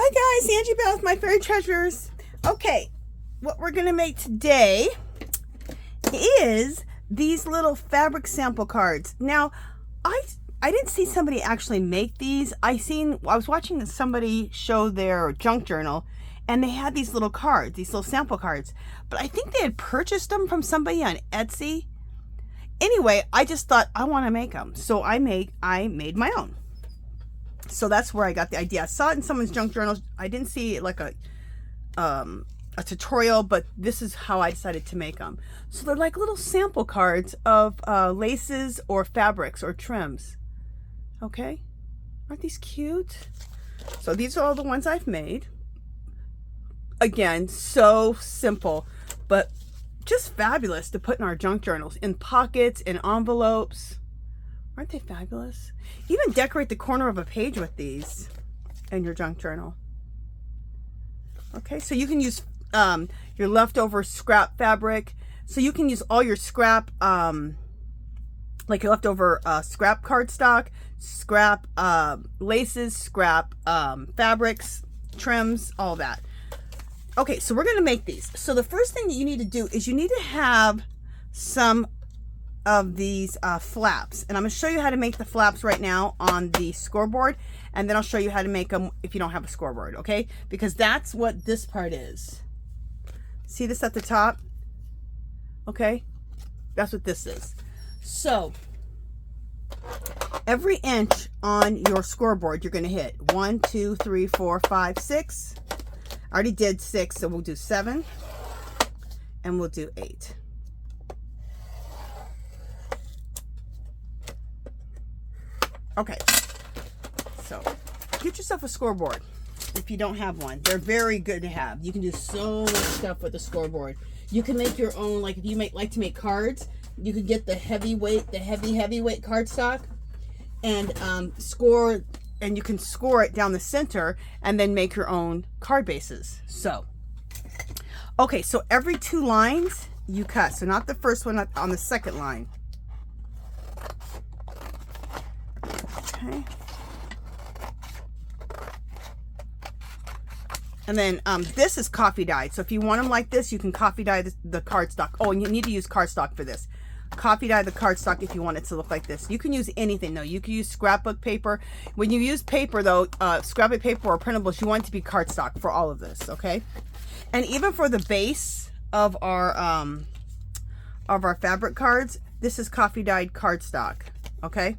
Hi guys, Angie Beth, my fairy treasures. Okay, what we're gonna make today is these little fabric sample cards. Now, I didn't see somebody actually make these. I was watching somebody show their junk journal, and they had these little cards, these little sample cards. But I think they had purchased them from somebody on Etsy. Anyway, I just thought I want to make them, so I made my own. So that's where I got the idea. I saw it in someone's junk journal. I didn't see like a tutorial, but this is how I decided to make them. So they're like little sample cards of laces or fabrics or trims. Okay, aren't these cute? So these are all the ones I've made. Again, so simple, but just fabulous to put in our junk journals, in pockets, in envelopes. Aren't they fabulous? Even decorate the corner of a page with these in your junk journal. Okay, so you can use your leftover scrap fabric. So you can use all your scrap, like your leftover scrap cardstock, scrap laces, scrap fabrics, trims, all that. Okay, so we're going to make these. So the first thing that you need to do is you need to have some of these flaps, and I'm going to show you how to make the flaps right now on the scoreboard, and then I'll show you how to make them if you don't have a scoreboard, okay? Because that's what this part is. See this at the top? Okay, that's what this is. So every inch on your scoreboard you're going to hit 1, 2, 3, 4, 5, 6. I already did 6, so we'll do 7, and we'll do 8. Okay, so get yourself a scoreboard if you don't have one. They're very good to have. You can do so much stuff with the scoreboard. You can make your own, like if you like to make cards, you could get the heavyweight cardstock and score, and you can score it down the center and then make your own card bases. So, okay, so every 2 lines you cut. So not the first one, on the second line. Okay. And then this is coffee dyed. So if you want them like this, you can coffee dye the cardstock. Oh, and you need to use cardstock for this. Coffee dye the cardstock if you want it to look like this. You can use anything though. You can use scrapbook paper. When you use paper though, scrapbook paper or printables, you want it to be cardstock for all of this, okay? And even for the base of our fabric cards, this is coffee dyed cardstock, okay?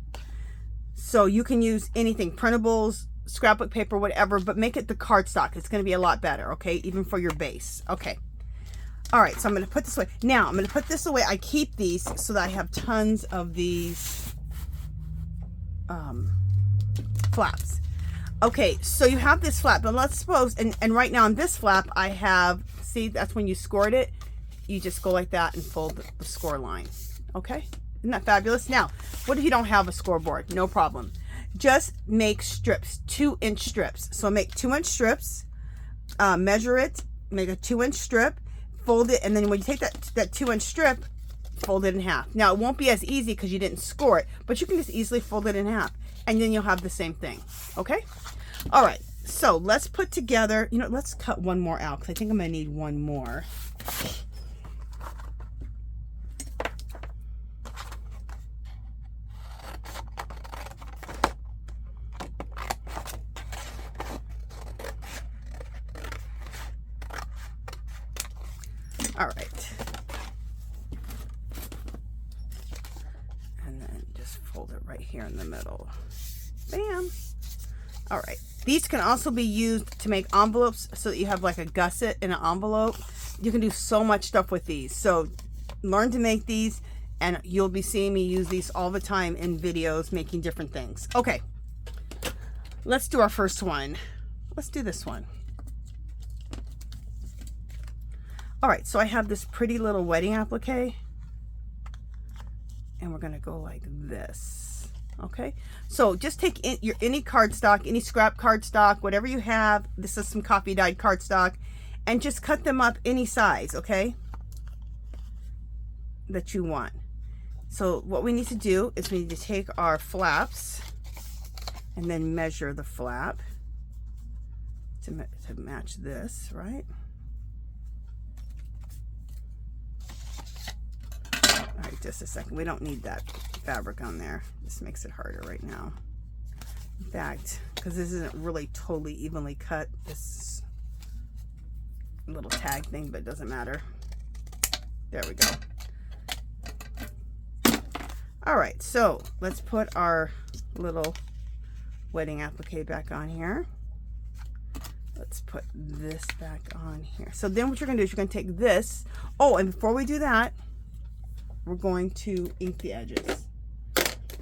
So you can use anything, printables, scrapbook paper, whatever, but make it the cardstock. It's going to be a lot better, okay? Even for your base. Okay. All right, so I'm going to put this away. Now, I'm going to put this away. I keep these so that I have tons of these flaps. Okay, so you have this flap, but let's suppose, and right now on this flap, I have, see, that's when you scored it. You just go like that and fold the score line, okay? Isn't that fabulous? Now, what if you don't have a scoreboard? No problem. Just make strips, 2-inch strips. So make 2-inch strips, measure it, make a 2-inch strip, fold it, and then when you take that 2-inch strip, fold it in half. Now, it won't be as easy because you didn't score it, but you can just easily fold it in half, and then you'll have the same thing, okay? All right, so let's put together, let's cut one more out because I think I'm going to need one more. All right, and then just fold it right here in the middle. Bam. All right, these can also be used to make envelopes so that you have like a gusset in an envelope. You can do so much stuff with these. So learn to make these, and you'll be seeing me use these all the time in videos making different things. Okay, let's do our first one. Let's do this one. All right, so I have this pretty little wedding applique, and we're gonna go like this, okay? So just take any cardstock, any scrap cardstock, whatever you have. This is some coffee dyed cardstock, and just cut them up any size, okay, that you want. So what we need to do is we need to take our flaps and then measure the flap to match this, right? All right, just a second. We don't need that fabric on there. This makes it harder right now. In fact, because this isn't really totally evenly cut, this little tag thing, but it doesn't matter. There we go. All right, so let's put our little wedding applique back on here. Let's put this back on here. So then what you're gonna do is you're gonna take this. Oh, and before we do that, we're going to ink the edges.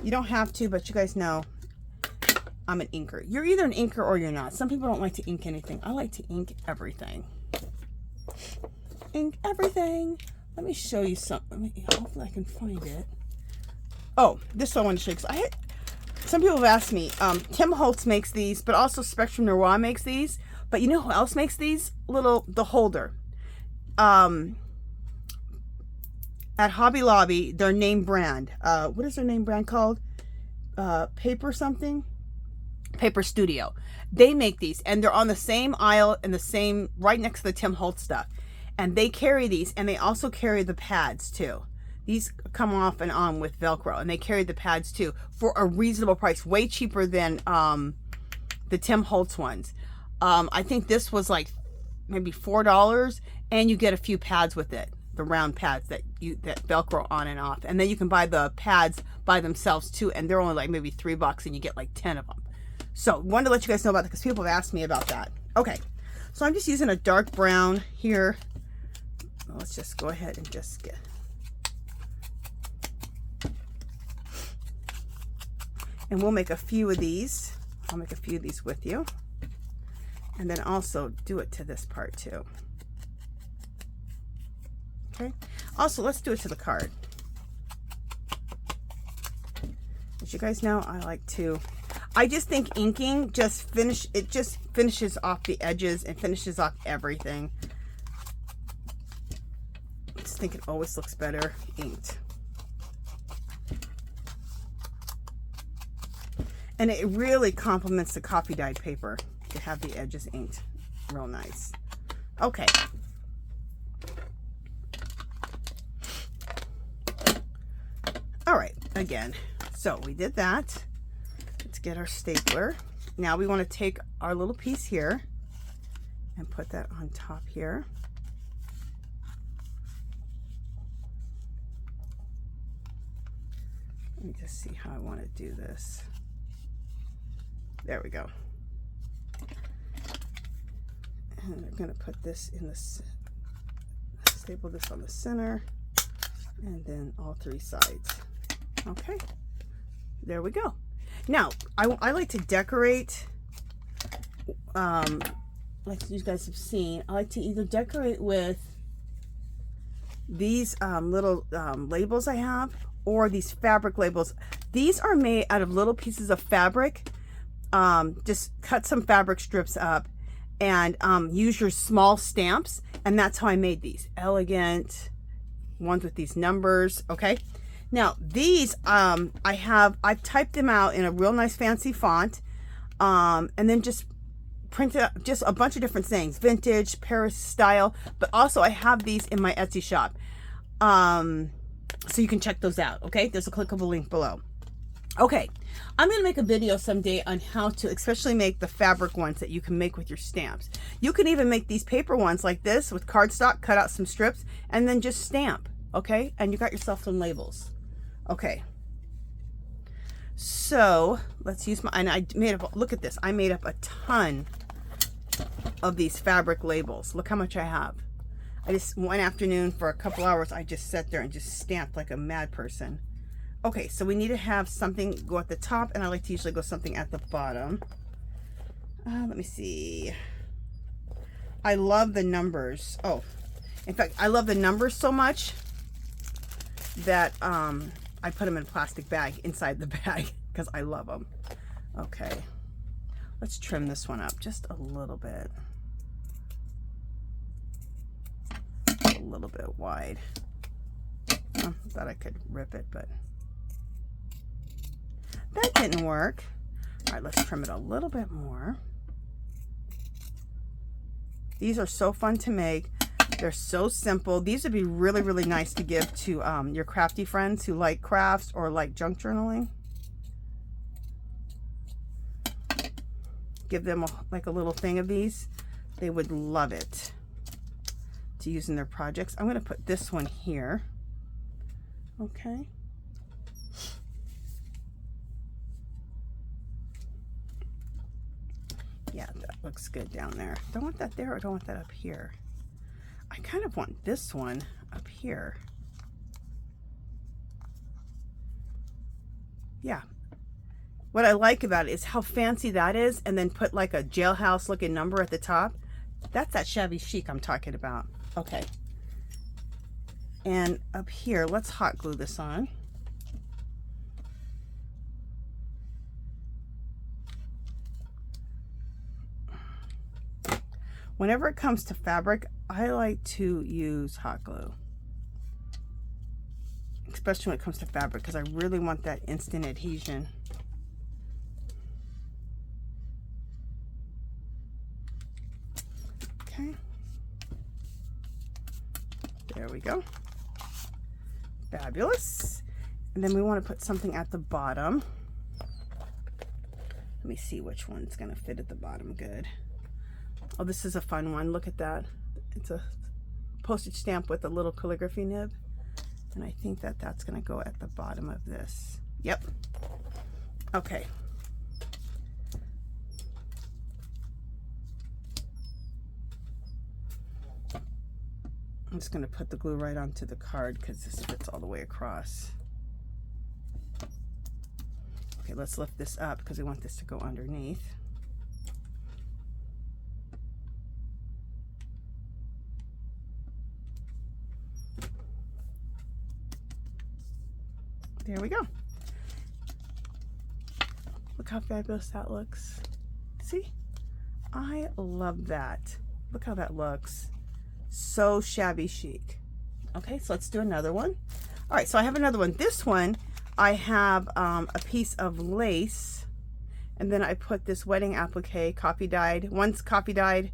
You don't have to, but you guys know I'm an inker. You're either an inker or you're not. Some people don't like to ink anything. I like to ink everything. Ink everything. Let me show you something. Hopefully I can find it. Oh, this one I want to show you. Some people have asked me, Tim Holtz makes these, but also Spectrum Noir makes these. But you know who else makes these? The holder. At Hobby Lobby, their name brand. What is their name brand called? Paper something? Paper Studio. They make these, and they're on the same aisle and the same, right next to the Tim Holtz stuff. And they carry these, and they also carry the pads too. These come off and on with Velcro, and they carry the pads too for a reasonable price, way cheaper than the Tim Holtz ones. I think this was like maybe $4, and you get a few pads with it, the round pads that Velcro on and off. And then you can buy the pads by themselves too, and they're only like maybe $3, and you get like 10 of them. So wanted to let you guys know about that because people have asked me about that. Okay, so I'm just using a dark brown here. Let's just go ahead and just get. And we'll make a few of these. I'll make a few of these with you. And then also do it to this part too. Okay. Also, let's do it to the card. As you guys know, I just think inking just finishes off the edges and finishes off everything. I just think it always looks better inked. And it really complements the coffee dyed paper to have the edges inked real nice. Okay. All right, again, so we did that. Let's get our stapler. Now we want to take our little piece here and put that on top here. Let me just see how I want to do this. There we go. And I'm going to put this in the, staple this on the center, and then all three sides. Okay, there we go. Now, I like to decorate, like you guys have seen, I like to either decorate with these little labels I have, or these fabric labels. These are made out of little pieces of fabric. Just cut some fabric strips up and use your small stamps, and that's how I made these. Elegant ones with these numbers. Okay, now these I've typed them out in a real nice fancy font, and then just printed out just a bunch of different things, vintage, Paris style, but also I have these in my Etsy shop, so you can check those out. Okay, there's a clickable link below. Okay, I'm going to make a video someday on how to especially make the fabric ones that you can make with your stamps. You can even make these paper ones like this with cardstock, cut out some strips, and then just stamp, okay? And you got yourself some labels. Okay. So, let's use my, and I made up, look at this, I made up a ton of these fabric labels. Look how much I have. I just, one afternoon for a couple hours, I just sat there and just stamped like a mad person. Okay, so we need to have something go at the top, and I like to usually go something at the bottom. Let me see. I love the numbers. Oh, in fact, I love the numbers so much that I put them in a plastic bag inside the bag because I love them. Okay, let's trim this one up just a little bit. A little bit wide. Oh, thought I could rip it, but that didn't work. All right, let's trim it a little bit more. These are so fun to make. They're so simple. These would be really, really nice to give to your crafty friends who like crafts or like junk journaling. Give them like a little thing of these. They would love it to use in their projects. I'm going to put this one here. Okay. Yeah, that looks good down there. Don't want that there, or don't want that up here. I kind of want this one up here. Yeah. What I like about it is how fancy that is, and then put like a jailhouse looking number at the top. That's that shabby chic I'm talking about. Okay. And up here, let's hot glue this on. Whenever it comes to fabric, I like to use hot glue. Especially when it comes to fabric, because I really want that instant adhesion. Okay. There we go. Fabulous. And then we want to put something at the bottom. Let me see which one's going to fit at the bottom good. Oh, this is a fun one. Look at that. It's a postage stamp with a little calligraphy nib. And I think that that's going to go at the bottom of this. Yep. Okay. I'm just going to put the glue right onto the card because this fits all the way across. Okay, let's lift this up because we want this to go underneath. There we go. Look how fabulous that looks. See? I love that. Look how that looks. So shabby chic. Okay, so let's do another one. All right, so I have another one. This one, I have a piece of lace, and then I put this wedding applique, coffee dyed. One's coffee dyed.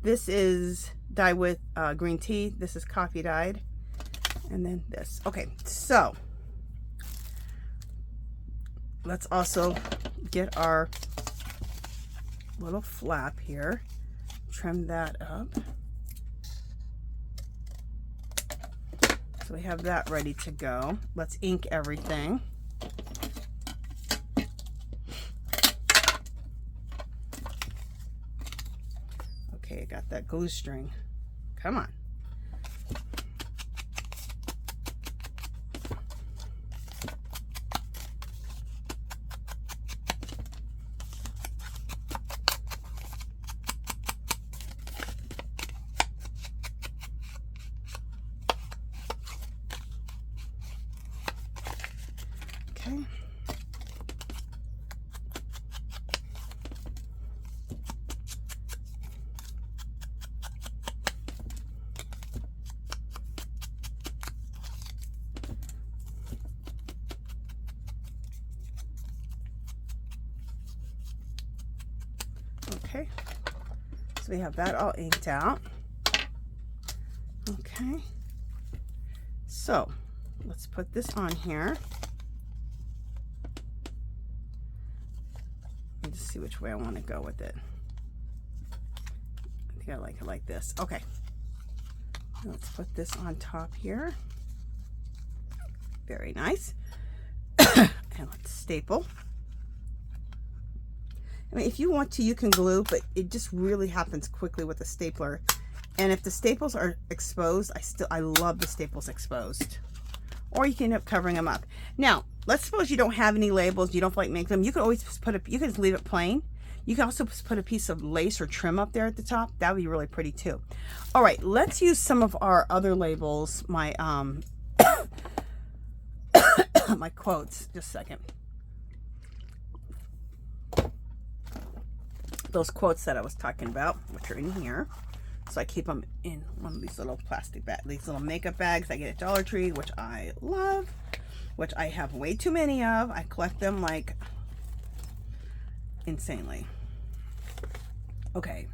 This is dyed with green tea. This is coffee dyed. And then this. Okay, so let's also get our little flap here. Trim that up. So we have that ready to go. Let's ink everything. Okay, I got that glue string. Come on. Okay. Okay. So we have that all inked out. Okay. So let's put this on here. Let me just see which way I want to go with it. I think I like it like this. Okay. Let's put this on top here. Very nice. And let's staple. I mean, if you want to, you can glue, but it just really happens quickly with a stapler. And if the staples are exposed, I love the staples exposed. Or you can end up covering them up. Now, let's suppose you don't have any labels, you don't feel like making them. You can always just you can just leave it plain. You can also put a piece of lace or trim up there at the top. That would be really pretty too. All right, let's use some of our other labels. My my quotes. Just a second. Those quotes that I was talking about, which are in here. So I keep them in one of these little plastic bags, these little makeup bags I get at Dollar Tree, which I love, which I have way too many of. I collect them like insanely. Okay.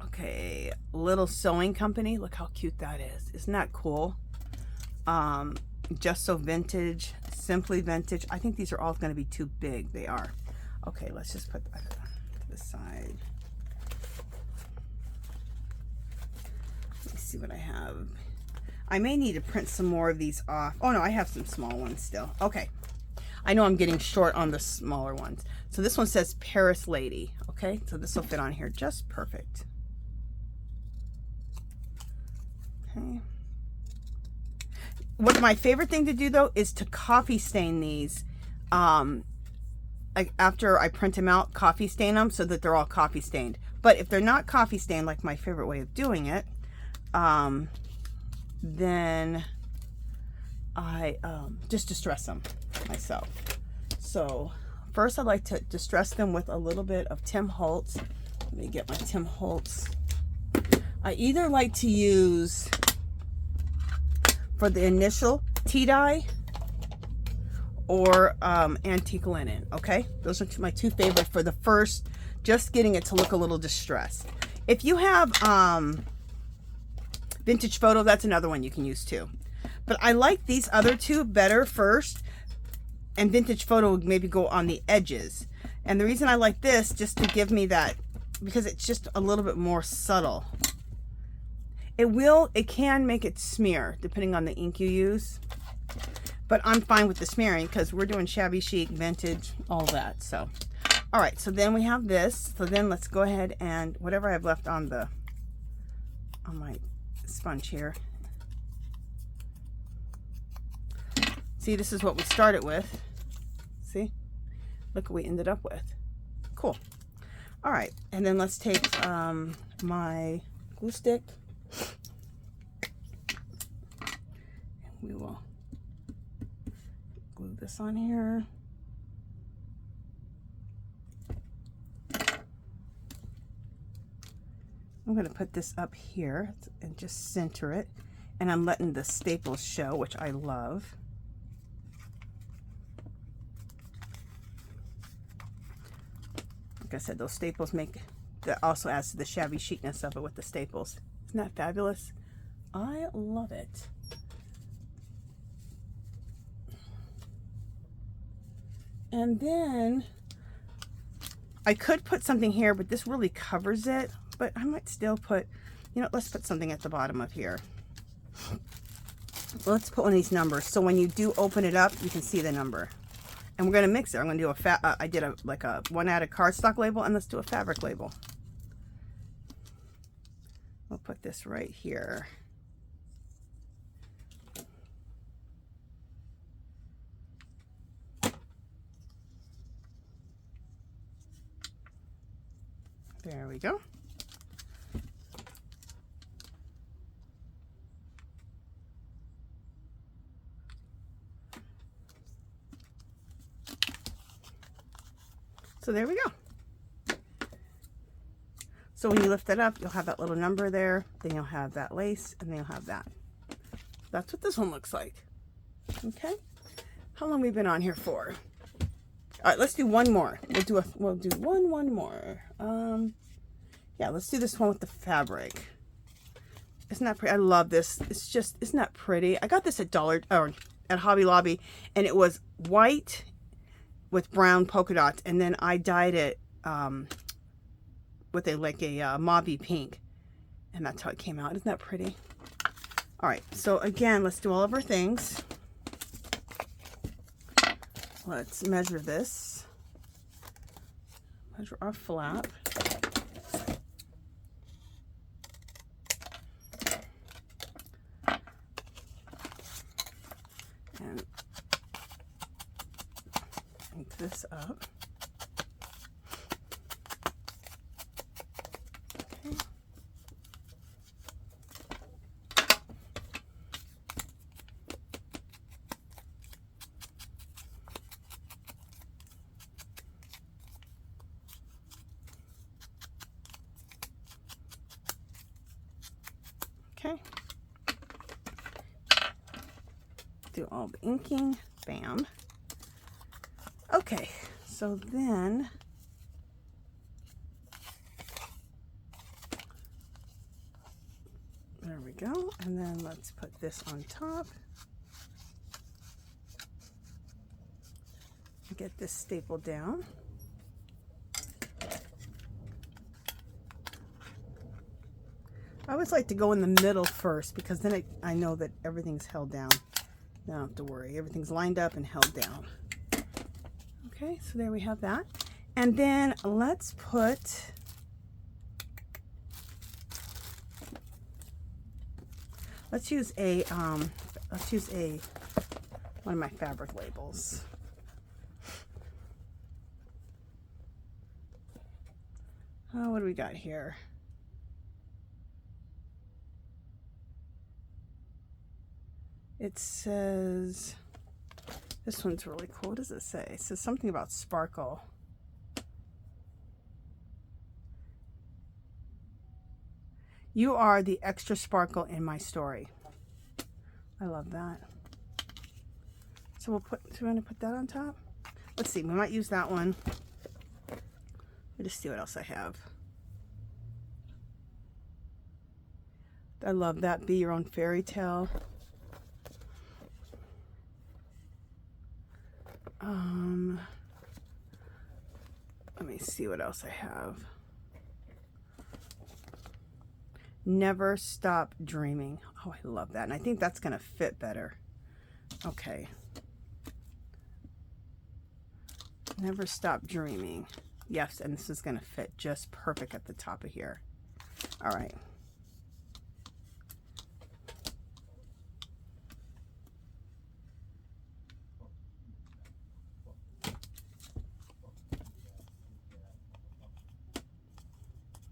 Okay, Little Sewing Company. Look how cute that is. Isn't that cool? Just So Vintage, Simply Vintage. I think these are all going to be too big. They are. Okay, let's just put that to the side. Let me see what I have. I may need to print some more of these off. Oh no, I have some small ones still. Okay. I know I'm getting short on the smaller ones. So this one says Paris Lady. Okay, so this will fit on here just perfect. Okay. What my favorite thing to do though is to coffee stain these. After I print them out, coffee stain them so that they're all coffee stained. But if they're not coffee stained, like my favorite way of doing it, then I just distress them myself. So first I like to distress them with a little bit of Tim Holtz. Let me get my Tim Holtz. I either like to use, for the initial, tea dye or antique linen. Okay, those are my two favorite for the first, just getting it to look a little distressed. If you have Vintage Photo, that's another one you can use too. But I like these other two better first, and Vintage Photo would maybe go on the edges. And the reason I like this, just to give me that, because it's just a little bit more subtle. It can make it smear depending on the ink you use. But I'm fine with the smearing because we're doing shabby chic, vintage, all that. So, all right, so then we have this. So then let's go ahead and whatever I have left on my sponge here. See, this is what we started with. See? Look what we ended up with. Cool. All right, and then let's take my glue stick. We will glue this on here. I'm going to put this up here and just center it. And I'm letting the staples show, which I love. Like I said, those staples that also adds to the shabby chicness of it with the staples. Isn't that fabulous? I love it. And then I could put something here, but this really covers it. But I might still put, let's put something at the bottom of here. Let's put one of these numbers. So when you do open it up, you can see the number. And we're going to mix it. I'm going to do I did a one added cardstock label, and let's do a fabric label. We'll put this right here. There we go. So there we go. So when you lift it up, you'll have that little number there, then you'll have that lace, and then you'll have that. That's what this one looks like. Okay. How long have we been on here for? All right, let's do one more. We'll do one more. Yeah, let's do this one with the fabric. Isn't that pretty? I love this. Isn't that pretty? I got this at at Hobby Lobby, and it was white with brown polka dots, and then I dyed it with a mauvey pink, and that's how it came out. Isn't that pretty? All right, so again, let's do all of our things. Let's measure this. Measure our flap. And ink this up. Okay. Okay. Do all the inking. Bam. Okay, so then go. And then let's put this on top. Get this stapled down. I always like to go in the middle first because then I know that everything's held down. I don't have to worry. Everything's lined up and held down. Okay, so there we have that. And then let's use a one of my fabric labels. Oh, what do we got here? It says, this one's really cool. What does it say? It says something about sparkle. You are the extra sparkle in my story. I love that. So we're going to put that on top. Let's see, we might use that one. Let me just see what else I have. I love that. Be your own fairy tale. Let me see what else I have. Never stop dreaming. Oh, I love that. And I think that's going to fit better. Okay. Never stop dreaming. Yes, and this is going to fit just perfect at the top of here. All right.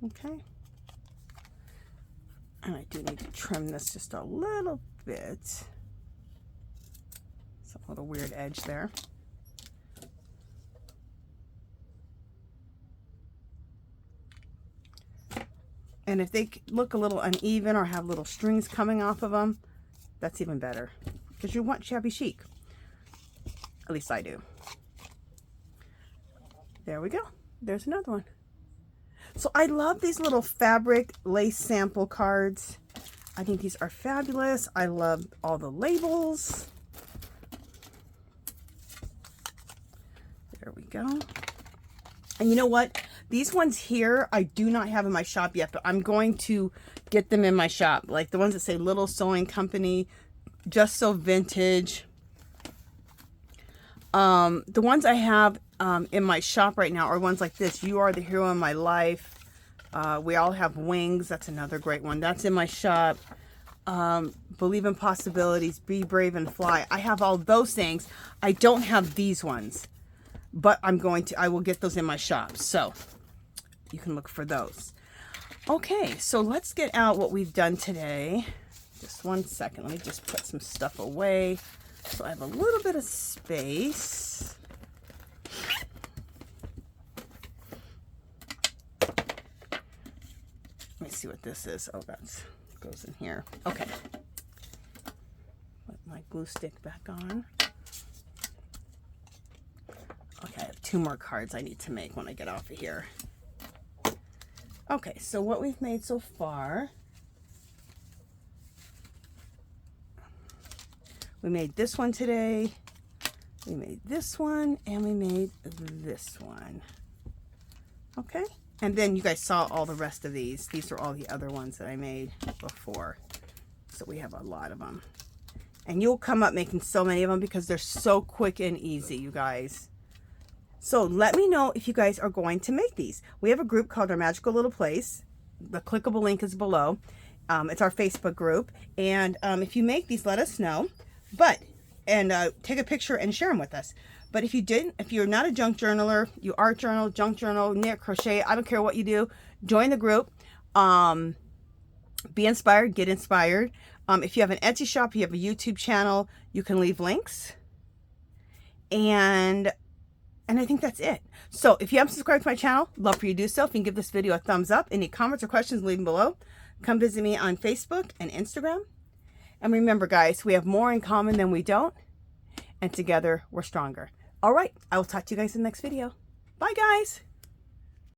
Okay. And I do need to trim this just a little bit. It's a little weird edge there. And if they look a little uneven or have little strings coming off of them, that's even better. Because you want shabby chic. At least I do. There we go. There's another one. So I love these little fabric lace sample cards. I think these are fabulous. I love all the labels. There we go. And you know what? These ones here, I do not have in my shop yet, but I'm going to get them in my shop. Like the ones that say Little Sewing Company, Just So Vintage. The ones I have in my shop right now are ones like this. You Are the Hero in My Life. We All Have Wings. That's another great one. That's in my shop. Believe in Possibilities. Be Brave and Fly. I have all those things. I don't have these ones, but I will get those in my shop. So you can look for those. Okay, so let's get out what we've done today. Just one second. Let me just put some stuff away so I have a little bit of space. Let me see what this is. Oh, that goes in here. Okay. Put my glue stick back on. Okay, I have 2 more cards I need to make when I get off of here. Okay, so what we've made so far. We made this one today. We made this one, and we made this one. Okay, and then you guys saw all the rest of these. These are all the other ones that I made before. So we have a lot of them. And you'll come up making so many of them because they're so quick and easy, you guys. So let me know if you guys are going to make these. We have a group called Our Magical Little Place. The clickable link is below. It's our Facebook group. And if you make these, let us know. And take a picture and share them with us. But if you didn't, if you're not a junk journaler, you art journal, junk journal, knit, crochet, I don't care what you do, join the group. Be inspired, get inspired. If you have an Etsy shop, you have a YouTube channel, you can leave links. And I think that's it. So if you haven't subscribed to my channel, love for you to do so. If you can give this video a thumbs up. Any comments or questions, leave them below. Come visit me on Facebook and Instagram. And remember, guys, we have more in common than we don't. And together, we're stronger. All right. I will talk to you guys in the next video. Bye, guys.